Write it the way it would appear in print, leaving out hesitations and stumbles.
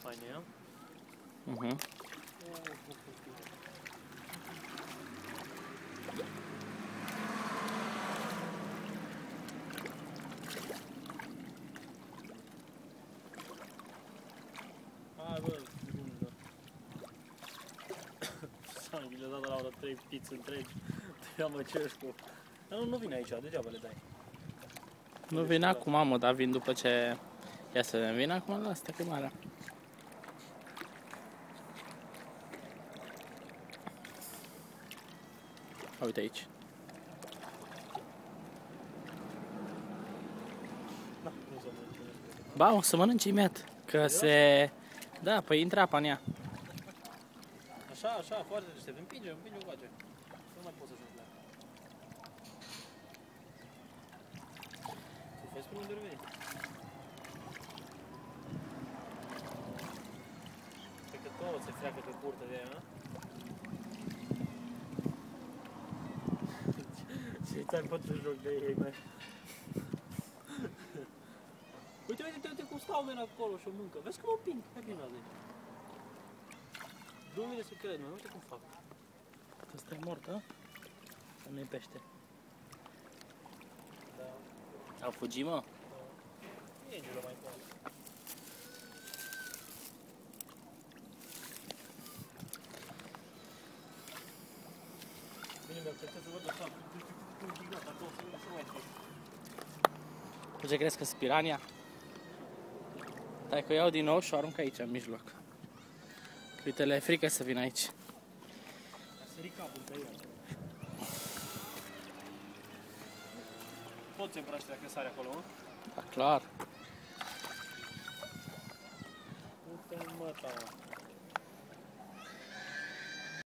Faine, ia? Hai bă, bun, Sanghile dat la ora 3 pizze întregi, te ia măcești. Dar nu vine aici, degeaba le dai. Nu vine acum, mă, dar vin după ce... Ia să vedem, vine acum la asta chemarea. Uite aici. Da, nu să mănânce. Ba, o să mănânci imediat, că se... Da, păi intră apa în ea. Așa, foarte deștept. Împinge o coace. Nu mai pot să ajung la ea. Să vezi până unde veni. Cred că tot se freacă pe curte de aia, și ți-ai bătut joc de ei, mai. Uite cum stau men acolo și o mâncă. Vezi că mă împing. Hai bine la zi. Nu vine să cred, uite cum fac. Ăsta e mort, a? Să nu-i pește. Da. Au fugit, mă? E îngerul mai bun. Bine, mi-am să văd așa, cum gignat acolo, să mai fie. Tu ce crezi că sunt pirania? Stai că o iau din nou și o arunc aici, în mijloc. Uite, le-e frică să vină aici. A sărit capul pe el. Toți împrăște dacă sare acolo, mă? Da, clar. Uite-mi mă, ta, mă.